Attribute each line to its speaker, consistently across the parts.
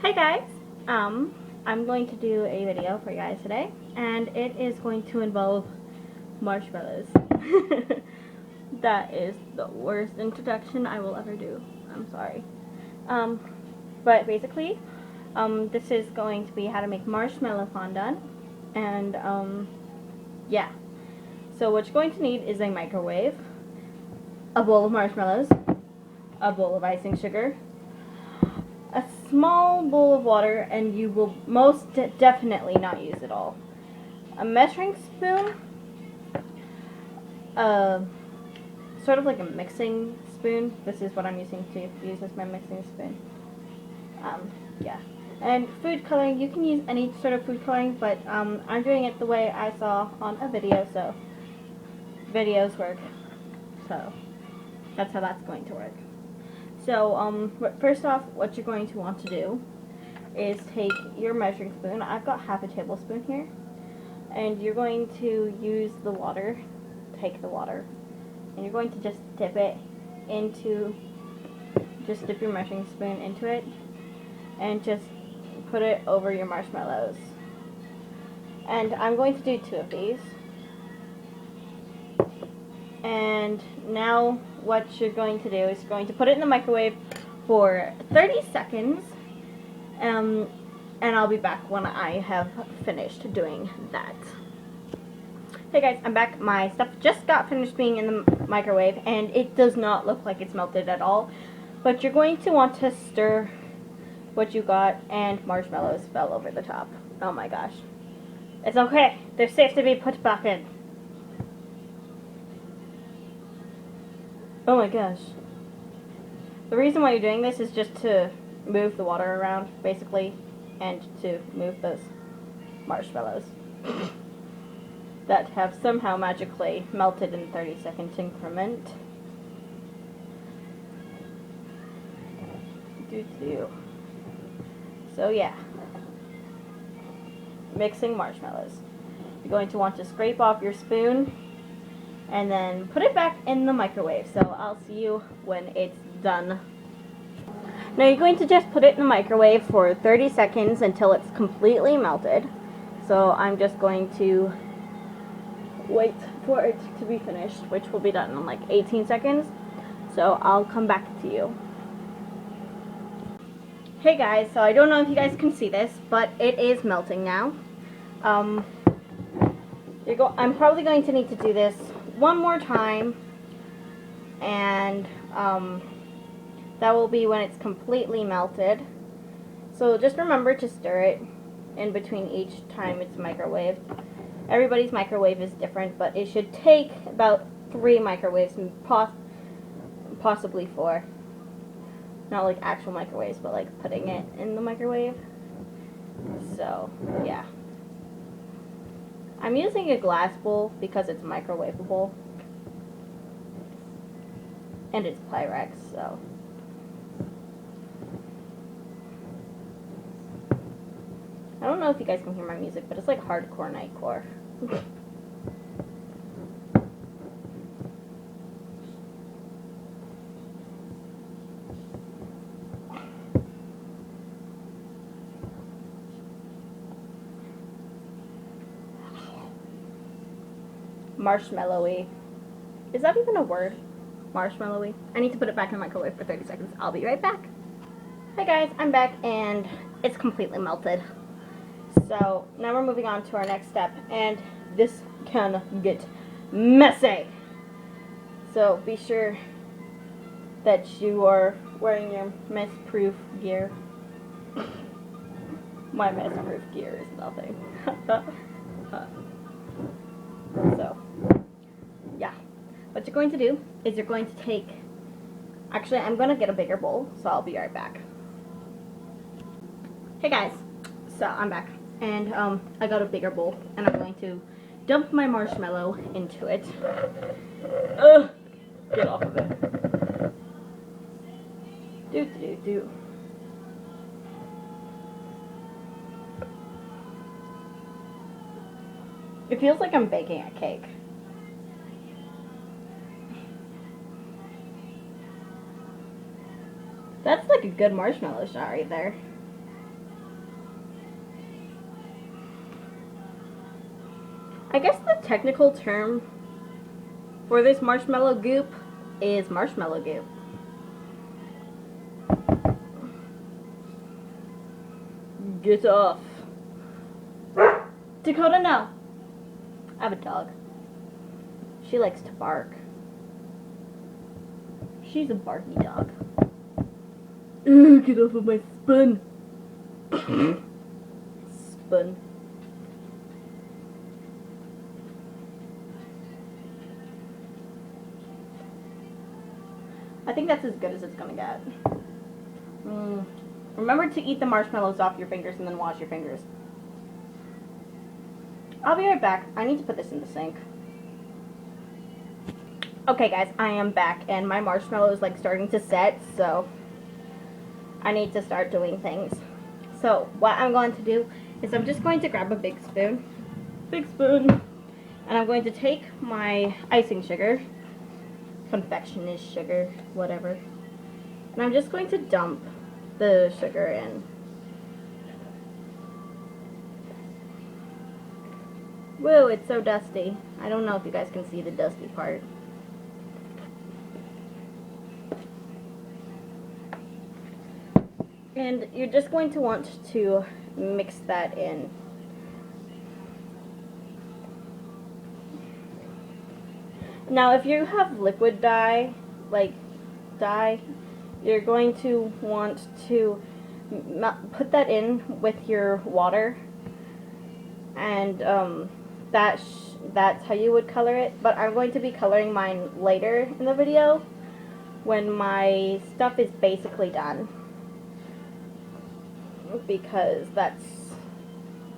Speaker 1: Hi guys, I'm going to do a video for you guys today, and it is going to involve marshmallows. That is the worst introduction I will ever do. I'm sorry. But basically, this is going to be how to make marshmallow fondant, and yeah. So what you're going to need is a microwave, a bowl of marshmallows, a bowl of icing sugar, a small bowl of water, and you will most definitely not use it all. A measuring spoon, sort of like a mixing spoon. This is what I'm using to use as my mixing spoon. Yeah. And food coloring, you can use any sort of food coloring, but I'm doing it the way I saw on a video, so videos work. So that's how that's going to work. So, first off, what you're going to want to do is take your measuring spoon. I've got half a tablespoon here. And you're going to use the water, take the water, and you're going to just dip it into, just dip your measuring spoon into it, and just put it over your marshmallows. And I'm going to do 2 of these. And now what you're going to do is you're going to put it in the microwave for 30 seconds, and I'll be back when I have finished doing that. Hey guys, I'm back. My stuff just got finished being in the microwave, and it does not look like it's melted at all, but you're going to want to stir what you got, and marshmallows fell over the top. Oh my gosh. It's okay. They're safe to be put back in. Oh my gosh. The reason why you're doing this is just to move the water around, basically, and to move those marshmallows that have somehow magically melted in 30-second increment. So yeah, mixing marshmallows. You're going to want to scrape off your spoon and then put it back in the microwave. So I'll see you when it's done. Now you're going to just put it in the microwave for 30 seconds until it's completely melted. So I'm just going to wait for it to be finished, which will be done in like 18 seconds. So I'll come back to you. Hey guys, so I don't know if you guys can see this, but it is melting now. I'm probably going to need to do this one more time, and that will be when it's completely melted. So just remember to stir it in between each time it's microwaved. Everybody's microwave is different, but it should take about 3 microwaves, possibly 4. Not like actual microwaves, but like putting it in the microwave. So, yeah. I'm using a glass bowl because it's microwavable. And it's Pyrex, so. I don't know if you guys can hear my music, but it's like hardcore nightcore. Marshmallowy. Is that even a word? Marshmallowy. I need to put it back in the microwave for 30 seconds. I'll be right back. Hi guys, I'm back, and it's completely melted. So now we're moving on to our next step, and this can get messy. So be sure that you are wearing your mess-proof gear. My mess-proof gear is nothing. So, yeah. What you're going to do is you're going to take... Actually, I'm going to get a bigger bowl, so I'll be right back. Hey guys. So, I'm back. And, I got a bigger bowl, and I'm going to dump my marshmallow into it. Ugh! Get off of it. Do. It feels like I'm baking a cake. That's like a good marshmallow shot right there. I guess the technical term for this marshmallow goop is marshmallow goop. Get off. Dakota, no. I have a dog. She likes to bark. She's a barky dog. Get off of my spoon. Spoon. I think that's as good as it's gonna get. Remember to eat the marshmallows off your fingers and then wash your fingers. I'll be right back. I need to put this in the sink. Okay guys, I am back and my marshmallow is like starting to set, so I need to start doing things. So what I'm going to do is I'm just going to grab a big spoon, and I'm going to take my icing sugar, confectionist sugar, whatever, and I'm just going to dump the sugar in. Whoa, it's so dusty. I don't know if you guys can see the dusty part. And you're just going to want to mix that in. Now, if you have liquid dye, you're going to want to put that in with your water, and that's how you would color it. But I'm going to be coloring mine later in the video when my stuff is basically done, because that's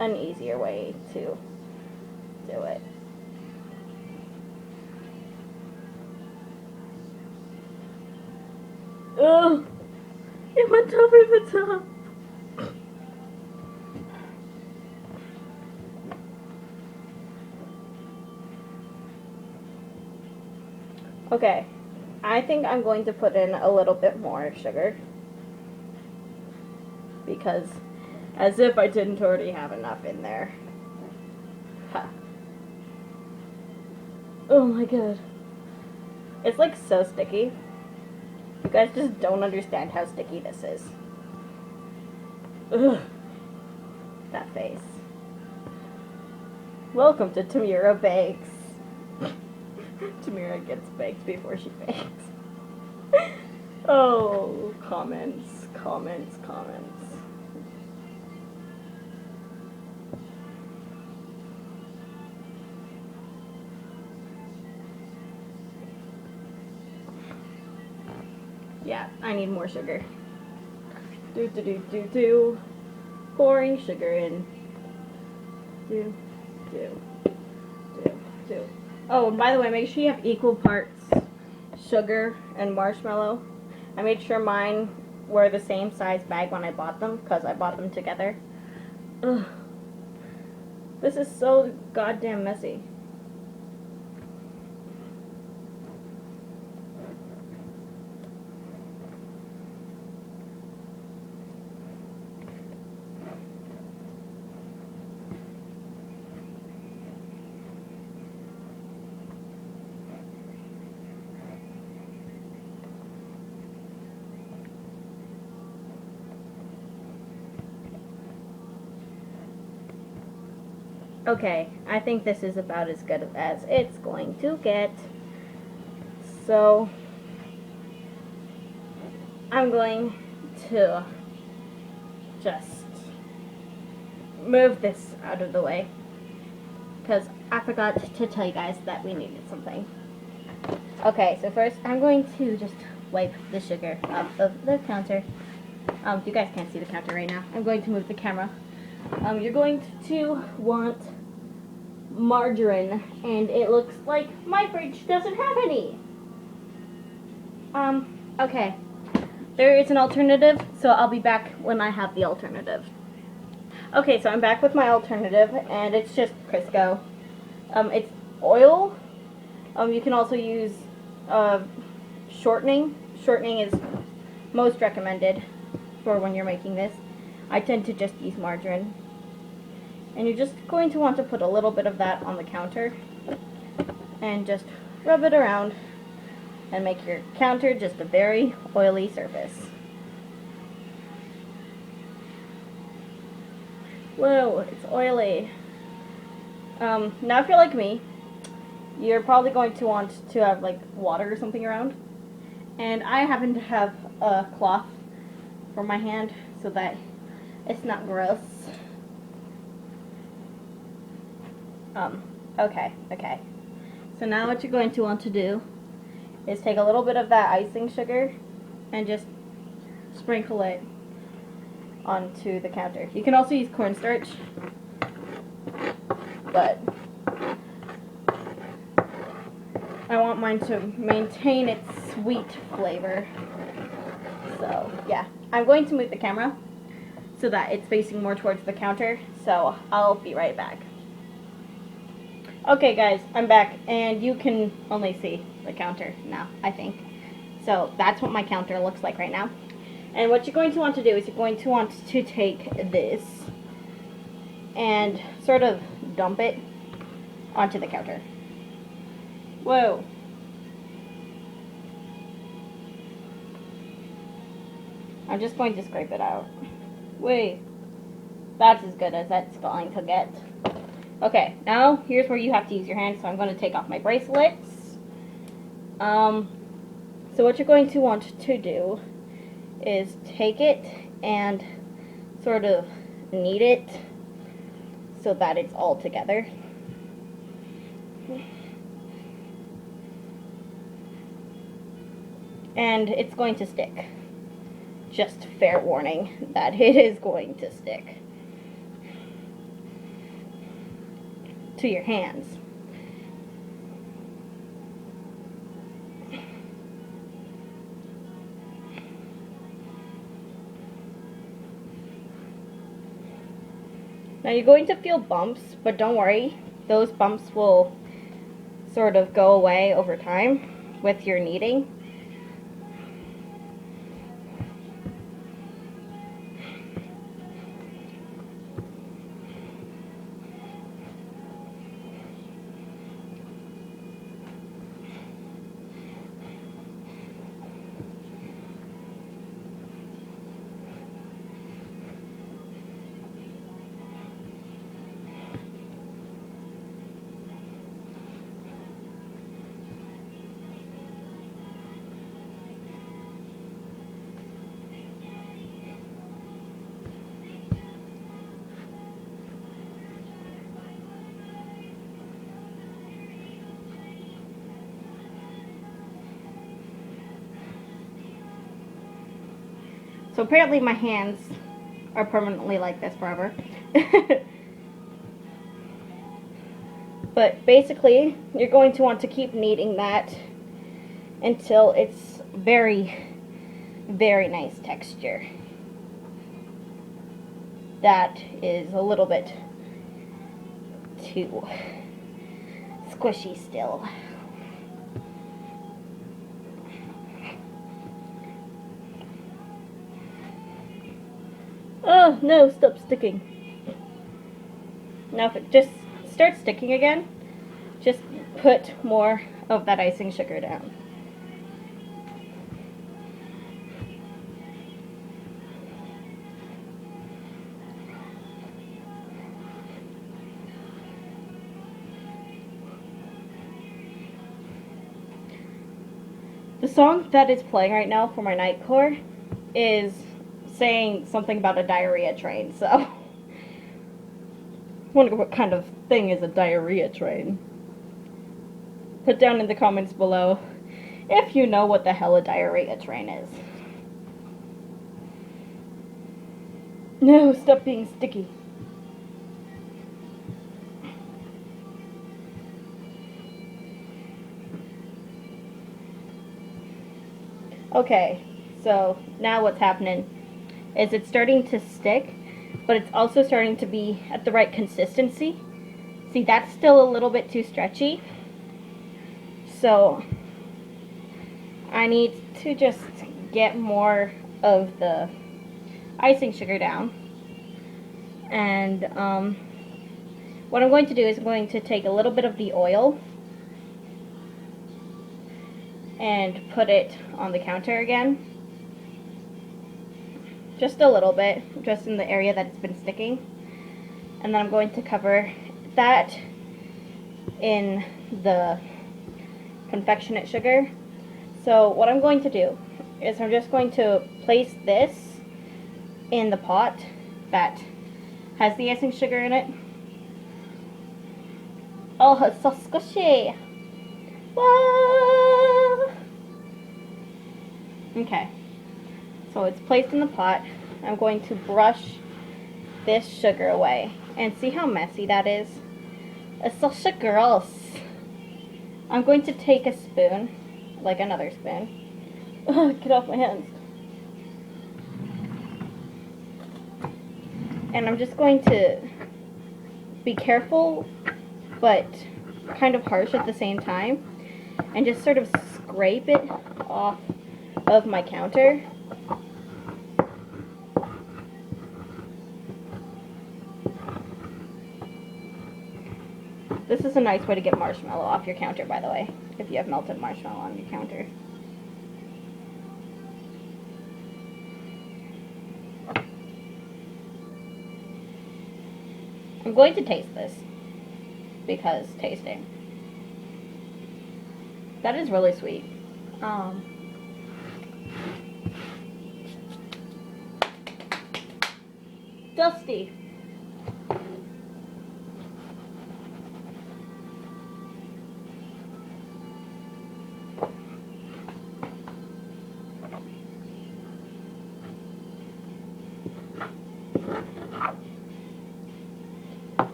Speaker 1: an easier way to do it. Ugh! It went over the top! Okay, I think I'm going to put in a little bit more sugar, because as if I didn't already have enough in there. Huh. Oh my god. It's like so sticky. You guys just don't understand how sticky this is. Ugh. That face. Welcome to Tamira Bakes. Tamira gets baked before she bakes. Oh, comments. Yeah, I need more sugar. Pouring sugar in. Do. Oh, and by the way, make sure you have equal parts sugar and marshmallow. I made sure mine were the same size bag when I bought them, because I bought them together. Ugh. This is so goddamn messy. Okay, I think this is about as good as it's going to get. So, I'm going to just move this out of the way, because I forgot to tell you guys that we needed something. Okay, so first I'm going to just wipe the sugar off of the counter. You guys can't see the counter right now. I'm going to move the camera. You're going to want margarine, and it looks like my fridge doesn't have any. Okay. There is an alternative, so I'll be back when I have the alternative. Okay, so I'm back with my alternative, and it's just Crisco. It's oil. You can also use shortening. Shortening is most recommended for when you're making this. I tend to just use margarine. And you're just going to want to put a little bit of that on the counter and just rub it around and make your counter just a very oily surface. Whoa, it's oily. Now if you're like me, you're probably going to want to have like water or something around. And I happen to have a cloth for my hand so that it's not gross. Okay. So now what you're going to want to do is take a little bit of that icing sugar and just sprinkle it onto the counter. You can also use cornstarch, but I want mine to maintain its sweet flavor. So yeah, I'm going to move the camera so that it's facing more towards the counter, so I'll be right back. Okay guys, I'm back, and you can only see the counter now, I think. So that's what my counter looks like right now. And what you're going to want to do is you're going to want to take this and sort of dump it onto the counter. Whoa. I'm just going to scrape it out. Wait. That's as good as that's going to get. Okay, now here's where you have to use your hands, so I'm going to take off my bracelets. So what you're going to want to do is take it and sort of knead it so that it's all together. And it's going to stick. Just fair warning that it is going to stick to your hands. Now you're going to feel bumps, but don't worry, those bumps will sort of go away over time with your kneading. So apparently my hands are permanently like this forever. But basically, you're going to want to keep kneading that until it's very, very nice texture. That is a little bit too squishy still. Oh no, stop sticking. Now if it just starts sticking again, just put more of that icing sugar down. The song that is playing right now for my nightcore is saying something about a diarrhea train, so I wonder what kind of thing is a diarrhea train. Put down in the comments below if you know what the hell a diarrhea train is. No, stop being sticky. Okay, so now what's happening is it's starting to stick, but it's also starting to be at the right consistency. See, that's still a little bit too stretchy. So I need to just get more of the icing sugar down. And what I'm going to do is I'm going to take a little bit of the oil and put it on the counter again. Just a little bit, just in the area that it's been sticking. And then I'm going to cover that in the confectionate sugar. So what I'm going to do is I'm just going to place this in the pot that has the icing sugar in it. Oh, it's so squishy. Whoa. Okay, so it's placed in the pot. I'm going to brush this sugar away. And see how messy that is? It's so gross. I'm going to take a spoon, like another spoon. Oh, get off my hands. And I'm just going to be careful, but kind of harsh at the same time, and just sort of scrape it off of my counter. This is a nice way to get marshmallow off your counter, by the way, if you have melted marshmallow on your counter. I'm going to taste this, because tasting. That is really sweet. Dusty.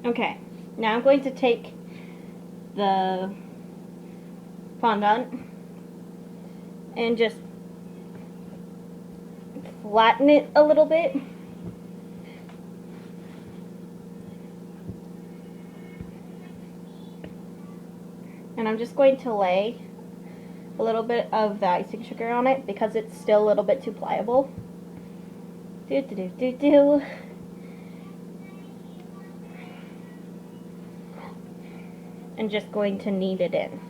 Speaker 1: Okay, now I'm going to take the fondant and just flatten it a little bit. And I'm just going to lay a little bit of the icing sugar on it because it's still a little bit too pliable. And just going to knead it in.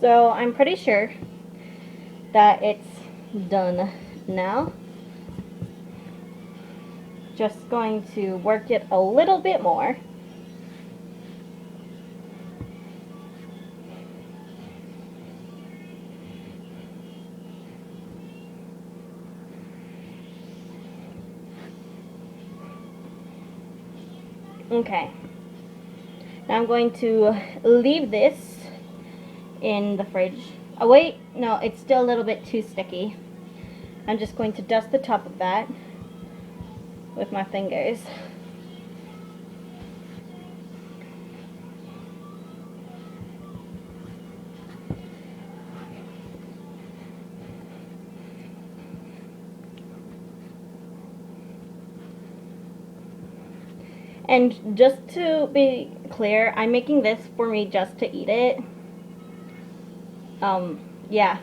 Speaker 1: So I'm pretty sure that it's done now. Just going to work it a little bit more. Okay. Now I'm going to leave this in the fridge. Oh wait, no, it's still a little bit too sticky. I'm just going to dust the top of that with my fingers. And just to be clear, I'm making this for me just to eat it. Yeah.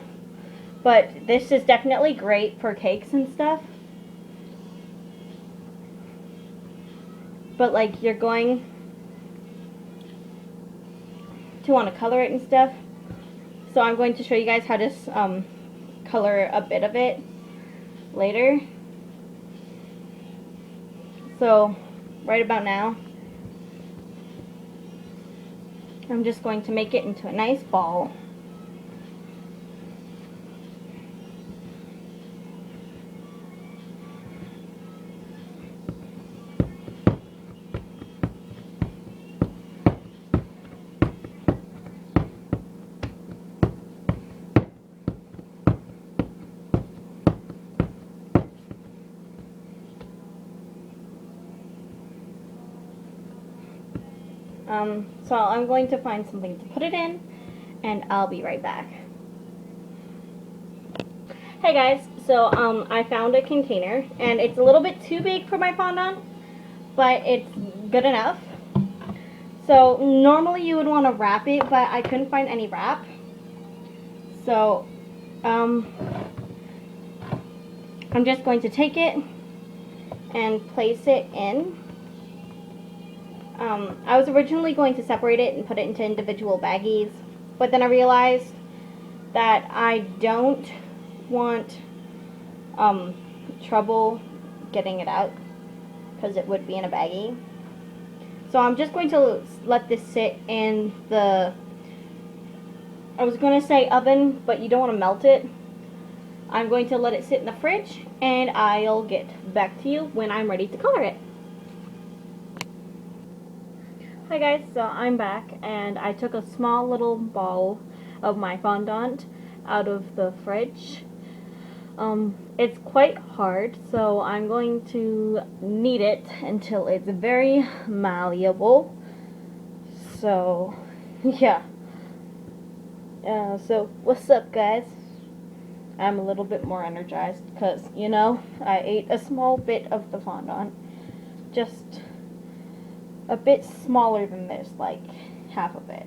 Speaker 1: But this is definitely great for cakes and stuff. But like, you're going to want to color it and stuff. So I'm going to show you guys how to color a bit of it later. So right about now, I'm just going to make it into a nice ball. So I'm going to find something to put it in, and I'll be right back. Hey guys, so I found a container, and it's a little bit too big for my fondant, but it's good enough. So normally you would want to wrap it, but I couldn't find any wrap. So I'm just going to take it and place it in. I was originally going to separate it and put it into individual baggies, but then I realized that I don't want trouble getting it out because it would be in a baggie. So I'm just going to let this sit in the, I was going to say oven, but you don't want to melt it. I'm going to let it sit in the fridge, and I'll get back to you when I'm ready to color it. Hi guys, so I'm back, and I took a small little ball of my fondant out of the fridge. It's quite hard, so I'm going to knead it until it's very malleable. So, yeah. So what's up guys? I'm a little bit more energized because, you know, I ate a small bit of the fondant. Just a bit smaller than this, like half of it.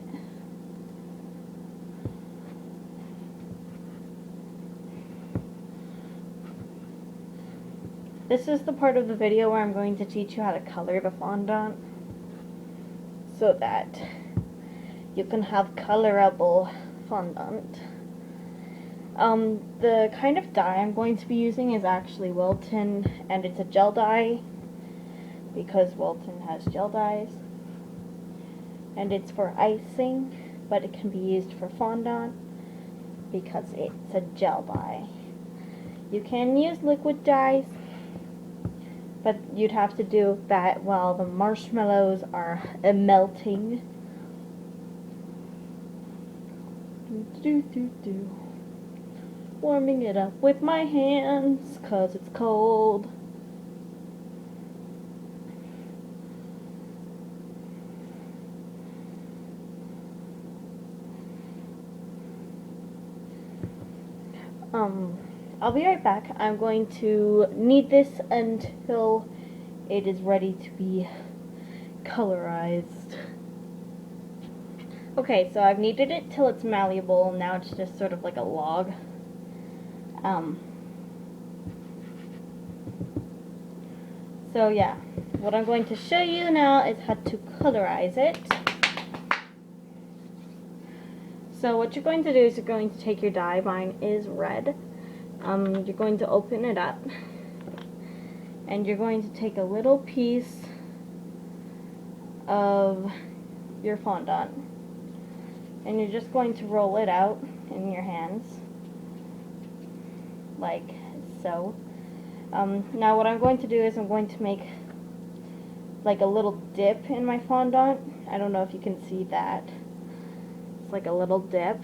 Speaker 1: This is the part of the video where I'm going to teach you how to color the fondant so that you can have colorable fondant. The kind of dye I'm going to be using is actually Wilton, and it's a gel dye because Wilton has gel dyes, and it's for icing, but it can be used for fondant because it's a gel dye. You can use liquid dyes, but you'd have to do that while the marshmallows are melting. Warming it up with my hands, 'cause it's cold. I'll be right back. I'm going to knead this until it is ready to be colorized. Okay, so I've kneaded it till it's malleable. Now it's just sort of like a log. So yeah, what I'm going to show you now is how to colorize it. So what you're going to do is you're going to take your dye. Mine is red. You're going to open it up, and you're going to take a little piece of your fondant, and you're just going to roll it out in your hands like so. Now what I'm going to do is I'm going to make like a little dip in my fondant. I don't know if you can see that. It's like a little dip.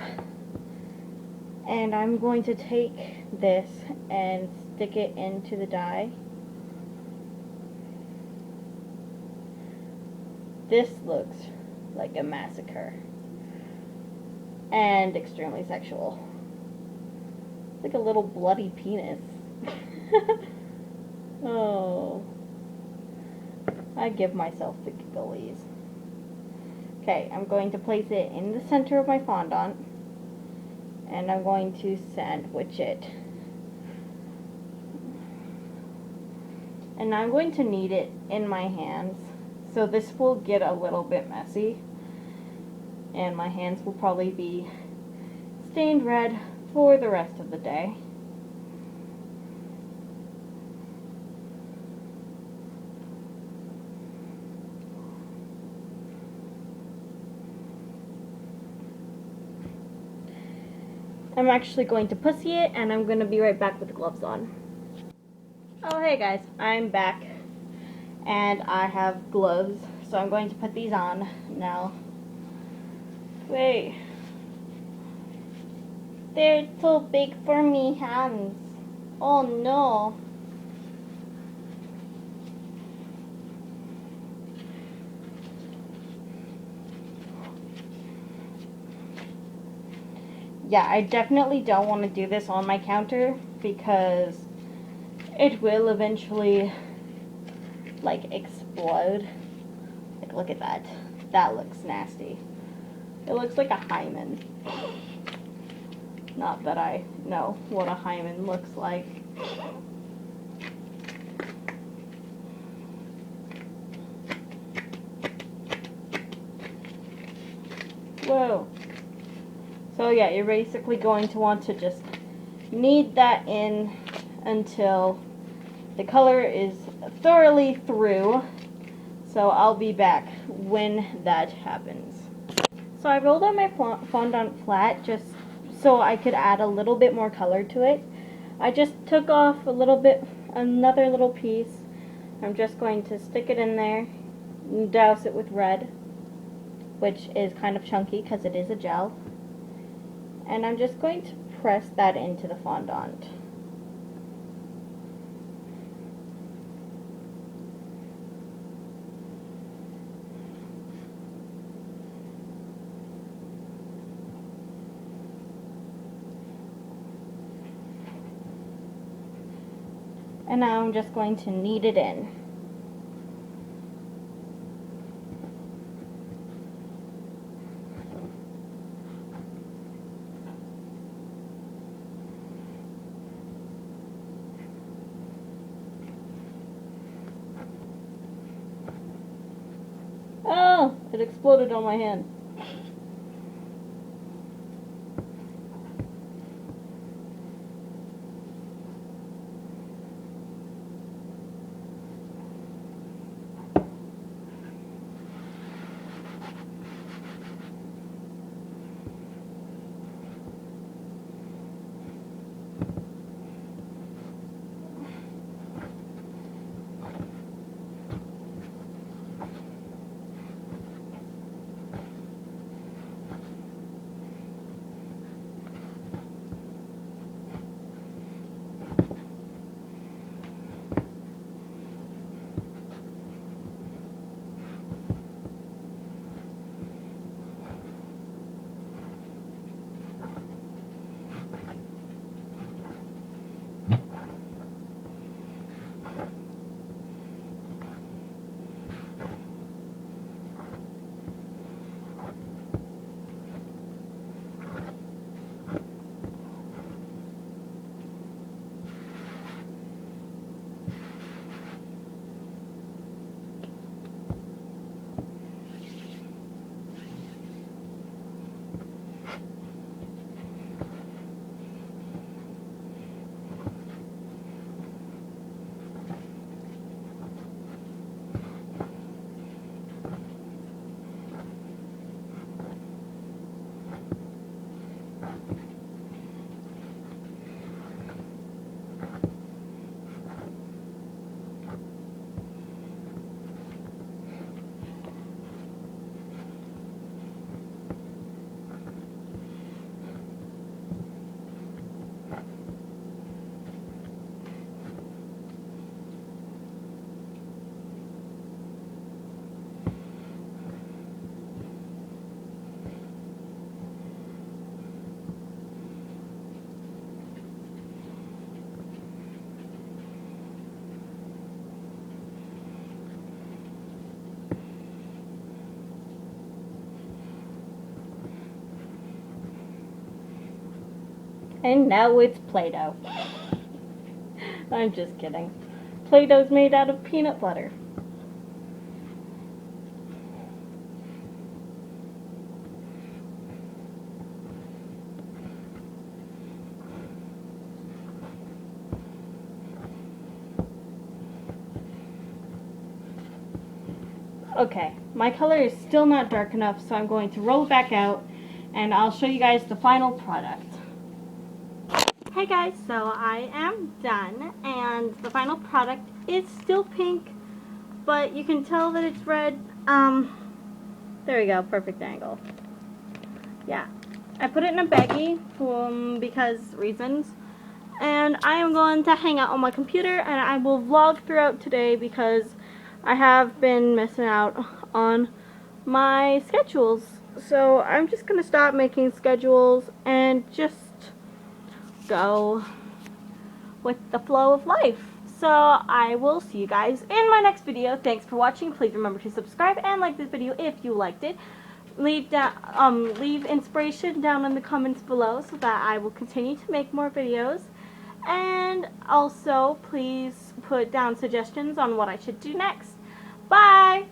Speaker 1: And I'm going to take this and stick it into the dye. this looks like a massacre. And extremely sexual. Like a little bloody penis. Oh. I give myself the gigglies. Okay, I'm going to place it in the center of my fondant. And I'm going to sandwich it. And I'm going to knead it in my hands. So this will get a little bit messy. And my hands will probably be stained red for the rest of the day. I'm actually going to pussy it, and I'm going to be right back with the gloves on. Oh, hey guys, I'm back, and I have gloves, so I'm going to put these on now. Wait, they're too big for me hands. Oh no. Yeah, I definitely don't want to do this on my counter because it will eventually, like, explode. Like, look at that. That looks nasty. It looks like a hymen. Not that I know what a hymen looks like. Whoa. So yeah, you're basically going to want to just knead that in until the color is thoroughly through. So I'll be back when that happens. So I rolled out my fondant flat just so I could add a little bit more color to it. I just took off a little bit, another little piece. I'm just going to stick it in there and douse it with red, which is kind of chunky because it is a gel. And I'm just going to press that into the fondant. And now I'm just going to knead it in. Oh, it exploded on my hand. And now it's Play-Doh. I'm just kidding. Play-Doh's made out of peanut butter. Okay, my color is still not dark enough, so I'm going to roll it back out and I'll show you guys the final product. Hey guys, so I am done and the final product is still pink, but you can tell that it's red. There we go, perfect angle. Yeah, I put it in a baggie because reasons, and I am going to hang out on my computer and I will vlog throughout today because I have been missing out on my schedules. So I'm just going to stop making schedules and just go with the flow of life. So I will see you guys in my next video. Thanks for watching. Please remember to subscribe and like this video if you liked it. Leave inspiration down in the comments below so that I will continue to make more videos. And also, please put down suggestions on what I should do next. Bye!